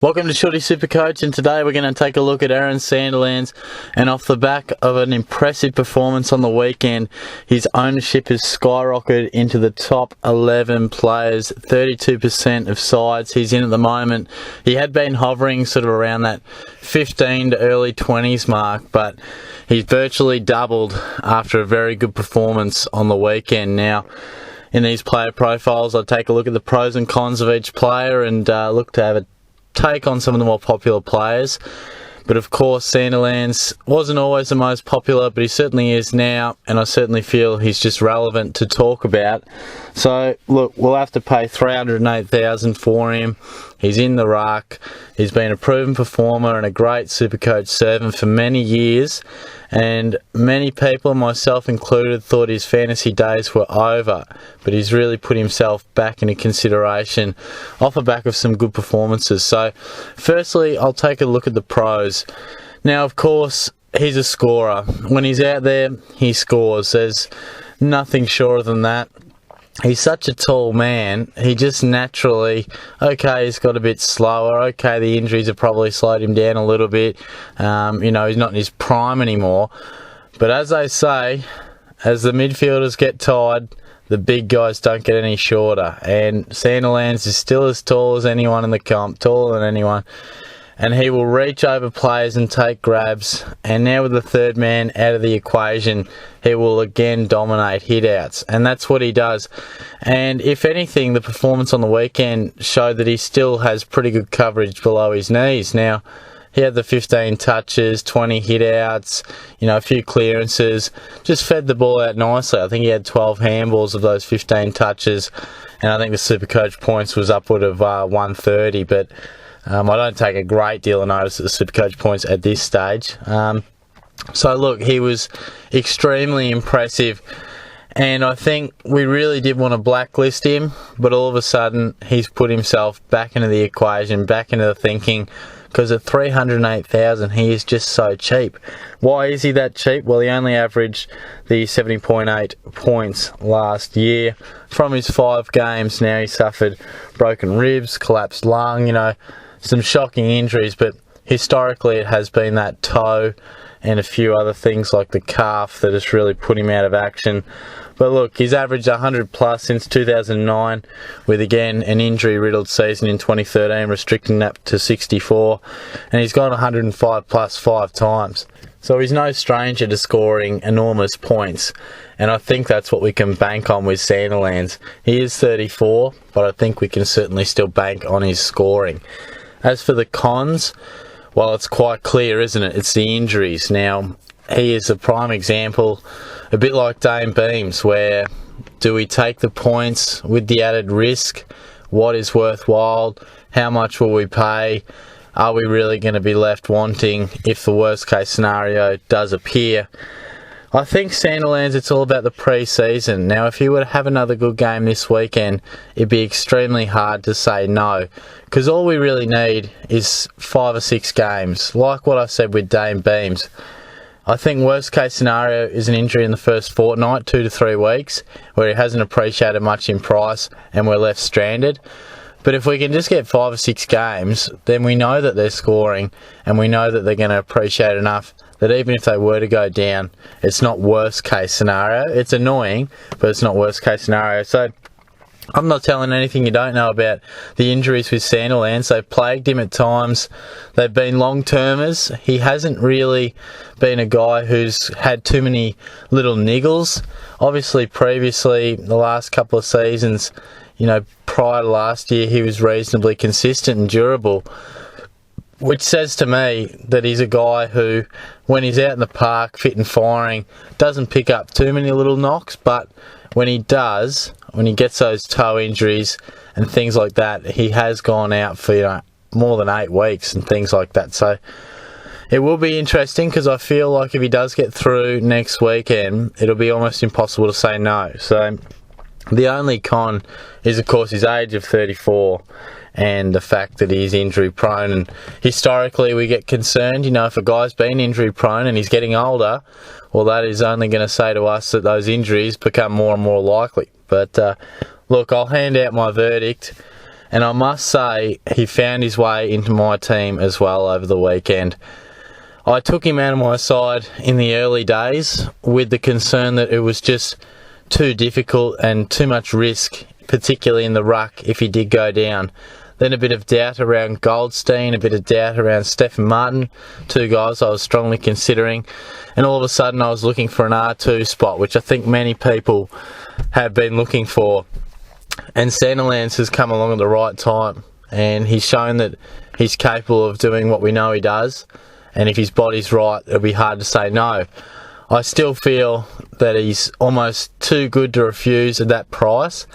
Welcome to Shorty SuperCoach, and today we're going to take a look at Aaron Sandilands. And off the back of an impressive performance on the weekend, his ownership has skyrocketed into the top 11 players, 32% of sides he's in at the moment. He had been hovering sort of around that 15 to early 20s mark, but he's virtually doubled after a very good performance on the weekend. Now, in these player profiles, I take a look at the pros and cons of each player and look to have a take on some of the more popular players. But of course, Sandilands wasn't always the most popular, but he certainly is now, and I certainly feel he's just relevant to talk about. So look, we'll have to pay $308,000 for him. He's in the ruck. He's been a proven performer and a great SuperCoach servant for many years, and many people, myself included, thought his fantasy days were over, but he's really put himself back into consideration off the back of some good performances. So firstly, I'll take a look at the pros. Now, of course, he's a scorer. When he's out there, he scores. There's nothing shorter than that. He's such a tall man, he just naturally, okay, he's got a bit slower, okay, the injuries have probably slowed him down a little bit, he's not in his prime anymore, but as they say, as the midfielders get tired, the big guys don't get any shorter, and Sandilands is still as tall as anyone in the comp, taller than anyone, and he will reach over players and take grabs, and now with the third man out of the equation, he will again dominate hit-outs, and that's what he does. And if anything, the performance on the weekend showed that he still has pretty good coverage below his knees. Now, he had the 15 touches, 20 hit-outs, a few clearances, just fed the ball out nicely. I think he had 12 handballs of those 15 touches, and I think the SuperCoach points was upward of 130, but I don't take a great deal of notice at the SuperCoach points at this stage. So look, he was extremely impressive, and I think we really did want to blacklist him, but all of a sudden he's put himself back into the equation, back into the thinking, because at $308,000 he is just so cheap. Why is he that cheap? Well, he only averaged the 70.8 points last year. From his 5 games now, he suffered broken ribs, collapsed lung, some shocking injuries, but historically it has been that toe and a few other things like the calf that has really put him out of action. But look, he's averaged 100 plus since 2009, with again an injury-riddled season in 2013, restricting that to 64, and he's gone 105 plus 5 times. So he's no stranger to scoring enormous points, and I think that's what we can bank on with Sandilands. He is 34, but I think we can certainly still bank on his scoring. As for the cons, well, it's quite clear, isn't it? It's the injuries. Now, he is a prime example, a bit like Dame Beams, where do we take the points with the added risk? What is worthwhile? How much will we pay? Are we really going to be left wanting if the worst case scenario does appear? I think Sandilands, it's all about the pre-season. Now, if he were to have another good game this weekend, it'd be extremely hard to say no, because all we really need is 5 or 6 games, like what I said with Dame Beams. I think worst case scenario is an injury in the first fortnight, 2 to 3 weeks, where he hasn't appreciated much in price and we're left stranded. But if we can just get 5 or 6 games, then we know that they're scoring and we know that they're going to appreciate enough that even if they were to go down, it's not worst case scenario. It's annoying, but it's not worst case scenario. So I'm not telling anything you don't know about the injuries with Sandilands. They've plagued him at times. They've been long-termers. He hasn't really been a guy who's had too many little niggles. Obviously, previously, the last couple of seasons, prior to last year, he was reasonably consistent and durable, which says to me that he's a guy who, when he's out in the park, fit and firing, doesn't pick up too many little knocks, but when he does, when he gets those toe injuries and things like that, he has gone out for more than 8 weeks and things like that. So it will be interesting, because I feel like if he does get through next weekend, it'll be almost impossible to say no. So the only con is, of course, his age of 34 and the fact that he's injury prone. And historically, we get concerned, if a guy's been injury prone and he's getting older, well, that is only going to say to us that those injuries become more and more likely. But look, I'll hand out my verdict And I must say, he found his way into my team as well over the weekend. I took him out of my side in the early days with the concern that it was just too difficult and too much risk, particularly in the ruck if he did go down. Then a bit of doubt around Goldstein, a bit of doubt around Stephen Martin, two guys I was strongly considering. And all of a sudden I was looking for an R2 spot, which I think many people have been looking for. And Sandilands has come along at the right time, and he's shown that he's capable of doing what we know he does. And if his body's right, it'll be hard to say no. I still feel that he's almost too good to refuse at that price,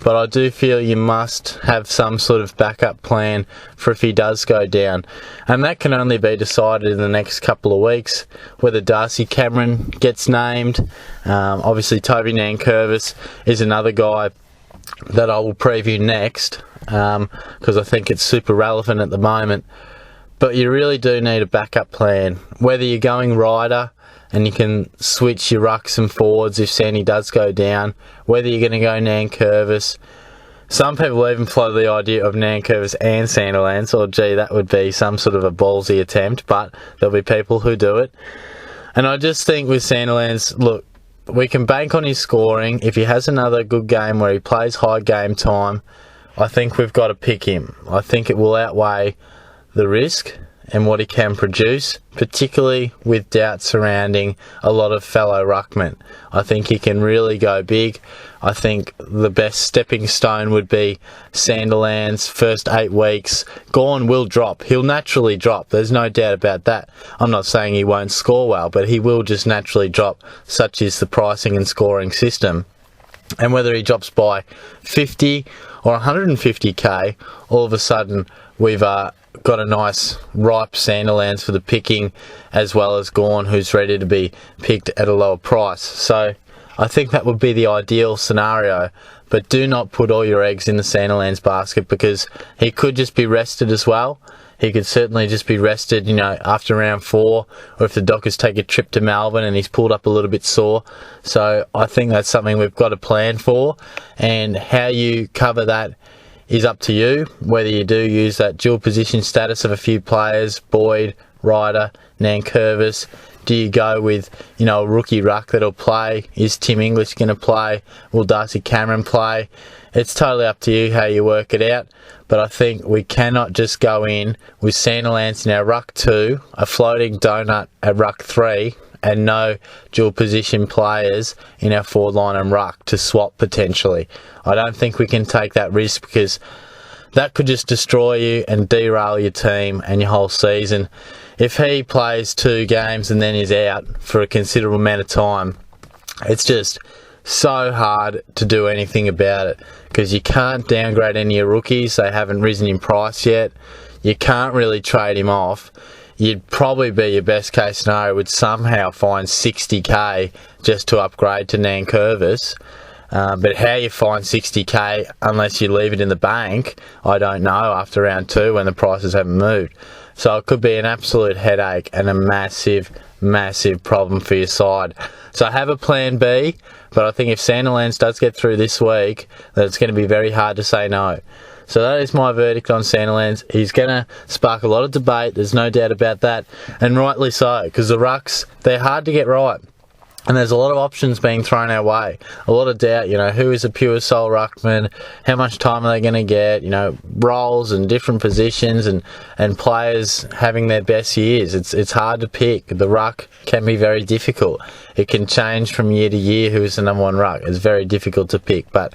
but I do feel you must have some sort of backup plan for if he does go down. And that can only be decided in the next couple of weeks, whether Darcy Cameron gets named. Obviously Toby Nankervis is another guy that I will preview next, because I think it's super relevant at the moment. But you really do need a backup plan, whether you're going rider and you can switch your rucks and forwards if Sandi does go down, whether you're going to go Nankervis. Some people even float the idea of Nankervis and Sandilands, or gee, that would be some sort of a ballsy attempt, but there'll be people who do it. And I just think with Sandilands, look, we can bank on his scoring. If he has another good game where he plays high game time, I think we've got to pick him. I think it will outweigh the risk and what he can produce, particularly with doubt surrounding a lot of fellow ruckmen. I think he can really go big. I think the best stepping stone would be Sandilands' first 8 weeks. Gawn will drop. He'll naturally drop. There's no doubt about that. I'm not saying he won't score well, but he will just naturally drop. Such is the pricing and scoring system. And whether he drops by 50 or 150k, all of a sudden we've got a nice ripe Sandilands for the picking, as well as Gawn, who's ready to be picked at a lower price. So I think that would be the ideal scenario, but do not put all your eggs in the Sandilands basket, because he could just be rested as well. He could certainly just be rested, after round 4, or if the Dockers take a trip to Melbourne and he's pulled up a little bit sore. So I think that's something we've got to plan for, and how you cover that is up to you, whether you do use that dual position status of a few players, Boyd, Ryder, Nankervis. Do you go with, a rookie ruck that'll play? Is Tim English going to play? Will Darcy Cameron play? It's totally up to you how you work it out, but I think we cannot just go in with Sandilands in our ruck 2, a floating donut at ruck 3, and no dual position players in our forward line and ruck to swap potentially. I don't think we can take that risk, because that could just destroy you and derail your team and your whole season. If he plays 2 games and then is out for a considerable amount of time, it's just so hard to do anything about it, because you can't downgrade any of your rookies. They haven't risen in price yet. You can't really trade him off. You'd probably be, your best case scenario would somehow find 60k just to upgrade to Nankervis. But how you find 60k unless you leave it in the bank, I don't know after round 2 when the prices haven't moved. So it could be an absolute headache and a massive, massive problem for your side. So have a plan B, but I think if Sandilands does get through this week, then it's going to be very hard to say no. So that is my verdict on Sandilands. He's going to spark a lot of debate, there's no doubt about that, and rightly so, because the rucks, they're hard to get right. And there's a lot of options being thrown our way. A lot of doubt, who is a pure soul ruckman, how much time are they going to get, roles and different positions and players having their best years. It's hard to pick. The ruck can be very difficult. It can change from year to year who is the number 1 ruck. It's very difficult to pick. But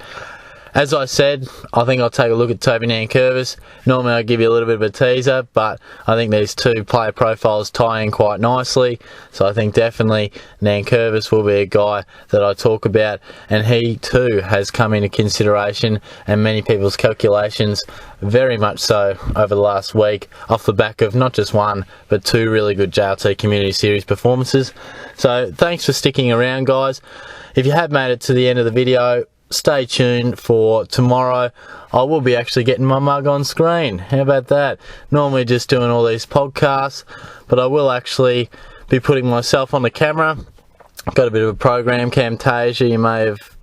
as I said, I think I'll take a look at Toby Nankervis. Normally I give you a little bit of a teaser, but I think these 2 player profiles tie in quite nicely. So I think definitely Nankervis will be a guy that I talk about, and he too has come into consideration and many people's calculations, very much so over the last week, off the back of not just 1 but 2 really good JLT Community Series performances. So thanks for sticking around, guys. If you have made it to the end of the video, stay tuned for tomorrow. I will be actually getting my mug on screen. How about that? Normally just doing all these podcasts, but I will actually be putting myself on the camera Got a bit of a program, Camtasia. You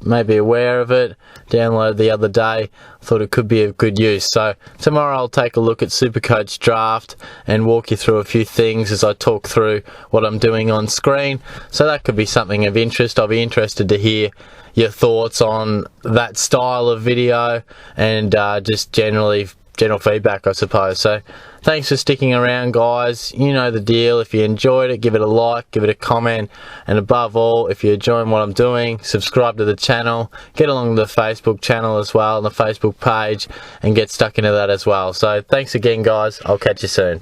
may be aware of it. Downloaded the other day. Thought it could be of good use. So tomorrow I'll take a look at SuperCoach Draft and walk you through a few things as I talk through what I'm doing on screen. So that could be something of interest. I'll be interested to hear your thoughts on that style of video and just general feedback, I suppose. So thanks for sticking around, guys. You know the deal. If you enjoyed it, give it a like, give it a comment, and above all, if you're enjoying what I'm doing, subscribe to the channel, get along to the Facebook channel as well, and the Facebook page, and get stuck into that as well. So thanks again, guys. I'll catch you soon.